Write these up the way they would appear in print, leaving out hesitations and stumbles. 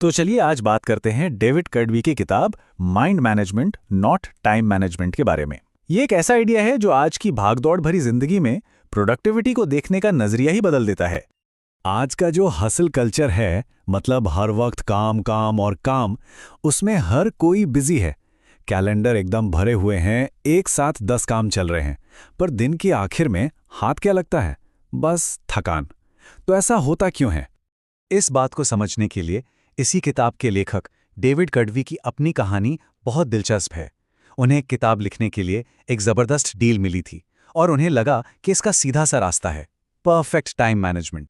तो चलिए आज बात करते हैं डेविड कर्डवी की किताब mind management not time management के बारे में। ये एक ऐसा आइडिया है जो आज की भागदौड़ भरी जिंदगी में प्रोडक्टिविटी को देखने का नजरिया ही बदल देता है। आज का जो हसल कल्चर है, मतलब हर वक्त काम काम और काम, उसमें हर कोई बिजी है। कैलेंडर एकदम भरे हुए हैं, एक साथ 10 काम चल रहे हैं, पर दिन के आखिर में हाथ क्या लगता है? बस थकान। तो ऐसा होता क्यों है? इस बात को समझने के लिए इसी किताब के लेखक डेविड कर्डवी की अपनी कहानी बहुत दिलचस्प है। उन्हें एक किताब लिखने के लिए एक जबरदस्त डील मिली थी और उन्हें लगा कि इसका सीधा सा रास्ता है, परफेक्ट टाइम मैनेजमेंट।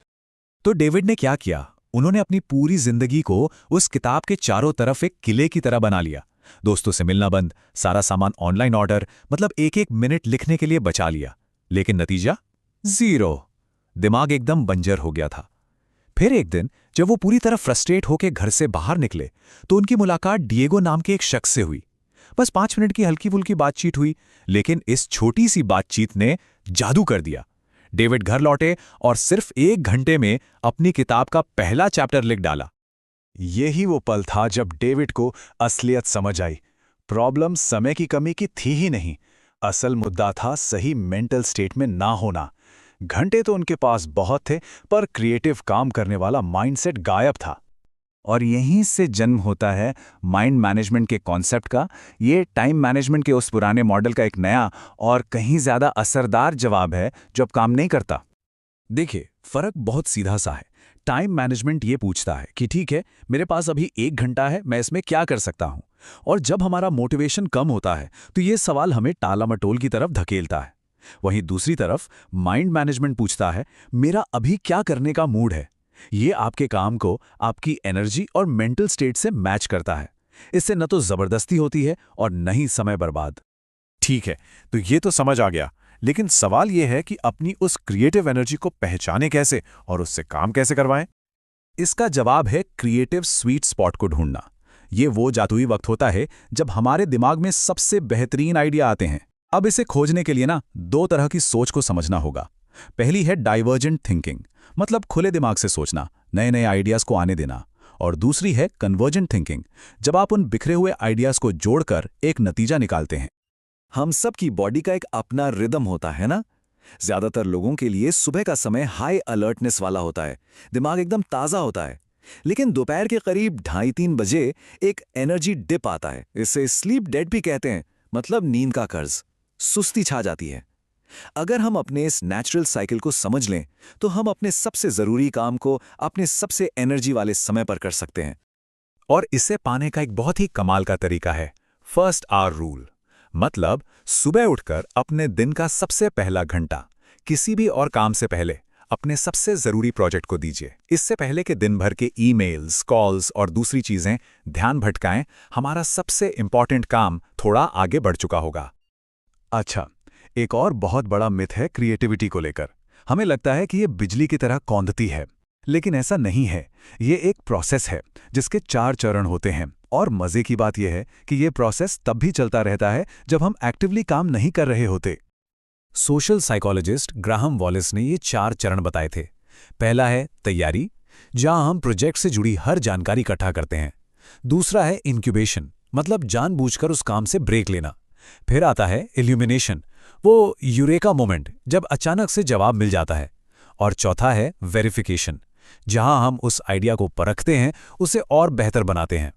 तो डेविड ने क्या किया? उन्होंने अपनी पूरी जिंदगी को उस किताब के चारों तरफ एक किले की तरह बना लिया। दोस्तों से मिलना बंद, सारा सामान ऑनलाइन ऑर्डर, मतलब एक एक मिनट लिखने के लिए बचा लिया। लेकिन नतीजा? जीरो। दिमाग एकदम बंजर हो गया था। फिर एक दिन जब वो पूरी तरह फ्रस्ट्रेट होकर घर से बाहर निकले तो उनकी मुलाकात डिएगो नाम के एक शख्स से हुई। बस 5 मिनट की हल्की फुल्की बातचीत हुई, लेकिन इस छोटी सी बातचीत ने जादू कर दिया। डेविड घर लौटे और सिर्फ 1 घंटे में अपनी किताब का पहला चैप्टर लिख डाला। यही वो पल था जब डेविड को असलियत समझ आई। प्रॉब्लम समय की कमी की थी ही नहीं, असल मुद्दा था सही मेंटल स्टेट में ना होना। घंटे तो उनके पास बहुत थे, पर क्रिएटिव काम करने वाला माइंडसेट गायब था। और यहीं से जन्म होता है माइंड मैनेजमेंट के कॉन्सेप्ट का। ये टाइम मैनेजमेंट के उस पुराने मॉडल का एक नया और कहीं ज़्यादा असरदार जवाब है जो अब काम नहीं करता। देखिए, फर्क बहुत सीधा सा है। टाइम मैनेजमेंट ये पूछता है कि ठीक है, मेरे पास अभी 1 घंटा है, मैं इसमें क्या कर सकता हूं। और जब हमारा मोटिवेशन कम होता है तो ये सवाल हमें टालामटोल की तरफ धकेलता है। वहीं दूसरी तरफ माइंड मैनेजमेंट पूछता है, मेरा अभी क्या करने का मूड है। ये आपके काम को आपकी एनर्जी और मेंटल स्टेट से मैच करता है। इससे न तो जबरदस्ती होती है और न ही समय बर्बाद। ठीक है, तो ये तो समझ आ गया, लेकिन सवाल ये है कि अपनी उस क्रिएटिव एनर्जी को पहचाने कैसे और उससे काम कैसे करवाएं? इसका जवाब है क्रिएटिव स्वीट स्पॉट को ढूंढना। ये वो जादुई वक्त होता है जब हमारे दिमाग में सबसे बेहतरीन आइडिया आते हैं। अब इसे खोजने के लिए 2 तरह की सोच को समझना होगा। पहली है डाइवर्जेंट थिंकिंग, मतलब खुले दिमाग से सोचना, नए नए आइडियाज को आने देना। और दूसरी है कन्वर्जेंट थिंकिंग, जब आप उन बिखरे हुए आइडियाज को जोड़कर एक नतीजा निकालते हैं। हम सब की बॉडी का एक अपना रिदम होता है ना। ज्यादातर लोगों के लिए सुबह का समय हाई अलर्टनेस वाला होता है, दिमाग एकदम ताजा होता है। लेकिन दोपहर के करीब 2:30-3 बजे एक एनर्जी डिप आता है। इसे स्लीप डेट भी कहते हैं, मतलब नींद का कर्ज। सुस्ती छा जाती है। अगर हम अपने इस नेचुरल साइकिल को समझ लें तो हम अपने सबसे जरूरी काम को अपने सबसे एनर्जी वाले समय पर कर सकते हैं। और इसे पाने का एक बहुत ही कमाल का तरीका है, फर्स्ट आवर रूल। मतलब सुबह उठकर अपने दिन का सबसे पहला घंटा किसी भी और काम से पहले अपने सबसे जरूरी प्रोजेक्ट को दीजिए। इससे पहले कि दिन भर के ईमेल्स, कॉल्स और दूसरी चीजें ध्यान भटकाएं, हमारा सबसे इंपॉर्टेंट काम थोड़ा आगे बढ़ चुका होगा। अच्छा, एक और बहुत बड़ा मिथ है क्रिएटिविटी को लेकर। हमें लगता है कि ये बिजली की तरह कौंधती है, लेकिन ऐसा नहीं है। ये एक प्रोसेस है जिसके 4 चरण होते हैं। और मजे की बात यह है कि ये प्रोसेस तब भी चलता रहता है जब हम एक्टिवली काम नहीं कर रहे होते। सोशल साइकोलॉजिस्ट ग्राहम वॉलिस ने ये 4 चरण बताए थे। पहला है तैयारी, जहां हम प्रोजेक्ट से जुड़ी हर जानकारी इकट्ठा करते हैं। दूसरा है इंक्यूबेशन, मतलब जानबूझकर उस काम से ब्रेक लेना। फिर आता है इल्यूमिनेशन, वो यूरेका मोमेंट जब अचानक से जवाब मिल जाता है। और चौथा है वेरिफिकेशन, जहां हम उस आइडिया को परखते हैं, उसे और बेहतर बनाते हैं।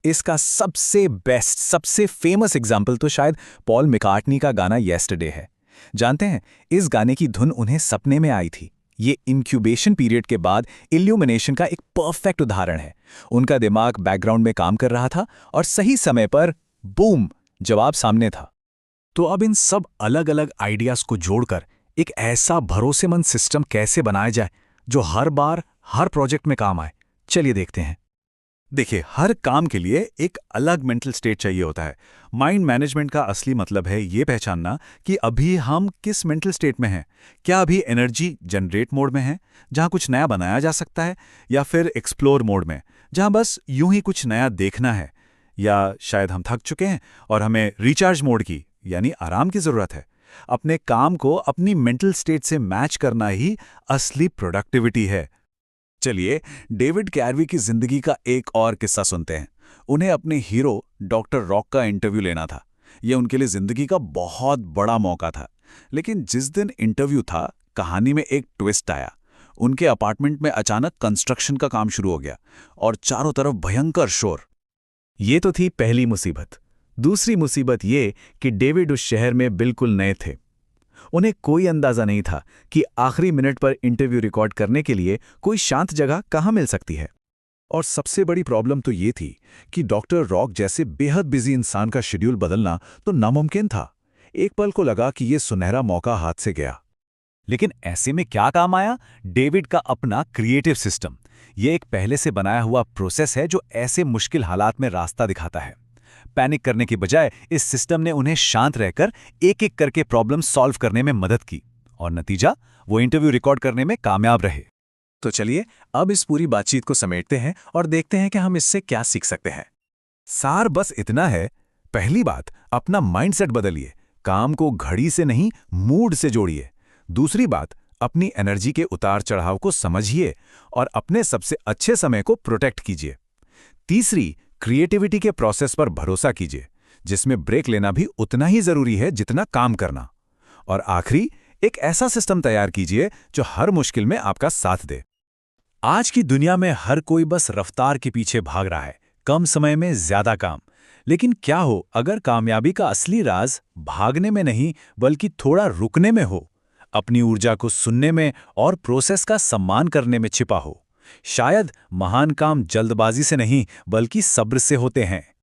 इसका सबसे बेस्ट, सबसे फेमस एग्जाम्पल तो शायद पॉल मैकार्टनी का गाना येस्टरडे है। जानते हैं, इस गाने की धुन उन्हें सपने में आई थी। ये इंक्यूबेशन पीरियड के बाद इल्यूमिनेशन का एक परफेक्ट उदाहरण है। उनका दिमाग बैकग्राउंड में काम कर रहा था और सही समय पर बूम, जवाब सामने था। तो अब इन सब अलग अलग आइडियाज को जोड़कर एक ऐसा भरोसेमंद सिस्टम कैसे बनाया जाए जो हर बार हर प्रोजेक्ट में काम आए? चलिए देखते हैं। देखिए, हर काम के लिए एक अलग मेंटल स्टेट चाहिए होता है। माइंड मैनेजमेंट का असली मतलब है ये पहचानना कि अभी हम किस मेंटल स्टेट में हैं। क्या अभी एनर्जी जनरेट मोड में है, जहां कुछ नया बनाया जा सकता है, या फिर एक्सप्लोर मोड में, जहां बस यूं ही कुछ नया देखना है, या शायद हम थक चुके हैं और हमें रिचार्ज मोड की, यानी आराम की जरूरत है। अपने काम को अपनी मेंटल स्टेट से मैच करना ही असली प्रोडक्टिविटी है। चलिए डेविड कैरवी की जिंदगी का एक और किस्सा सुनते हैं। उन्हें अपने हीरो डॉक्टर रॉक का इंटरव्यू लेना था। यह उनके लिए जिंदगी का बहुत बड़ा मौका था। लेकिन जिस दिन इंटरव्यू था, कहानी में एक ट्विस्ट आया। उनके अपार्टमेंट में अचानक कंस्ट्रक्शन का काम शुरू हो गया और चारों तरफ भयंकर शोर। ये तो थी पहली मुसीबत। दूसरी मुसीबत ये कि डेविड उस शहर में बिल्कुल नए थे। उन्हें कोई अंदाजा नहीं था कि आखिरी मिनट पर इंटरव्यू रिकॉर्ड करने के लिए कोई शांत जगह कहाँ मिल सकती है। और सबसे बड़ी प्रॉब्लम तो ये थी कि डॉक्टर रॉक जैसे बेहद बिजी इंसान का शेड्यूल बदलना तो नामुमकिन था। एक पल को लगा कि ये सुनहरा मौका हाथ से गया। लेकिन ऐसे में क्या काम आया? डेविड का अपना क्रिएटिव सिस्टम। ये एक पहले से बनाया हुआ प्रोसेस है जो ऐसे मुश्किल हालात में रास्ता दिखाता है। पैनिक करने की बजाय इस सिस्टम ने उन्हें शांत रहकर एक एक करके प्रॉब्लम सॉल्व करने में मदद की और नतीजा, वो इंटरव्यू रिकॉर्ड करने में कामयाब रहे। तो चलिए अब इस पूरी बातचीत को समेटते हैं और देखते हैं कि हम इससे क्या सीख सकते हैं। सार बस इतना है, पहली बात, अपना माइंडसेट बदलिए। काम को घड़ी से नहीं, मूड से जोड़िए। दूसरी बात, अपनी एनर्जी के उतार चढ़ाव को समझिए और अपने सबसे अच्छे समय को प्रोटेक्ट कीजिए। तीसरी, क्रिएटिविटी के प्रोसेस पर भरोसा कीजिए, जिसमें ब्रेक लेना भी उतना ही जरूरी है जितना काम करना। और आखिरी, एक ऐसा सिस्टम तैयार कीजिए जो हर मुश्किल में आपका साथ दे। आज की दुनिया में हर कोई बस रफ्तार के पीछे भाग रहा है, कम समय में ज्यादा काम। लेकिन क्या हो अगर कामयाबी का असली राज भागने में नहीं बल्कि थोड़ा रुकने में हो, अपनी ऊर्जा को सुनने में और प्रोसेस का सम्मान करने में छिपा हो। शायद महान काम जल्दबाजी से नहीं बल्कि सब्र से होते हैं।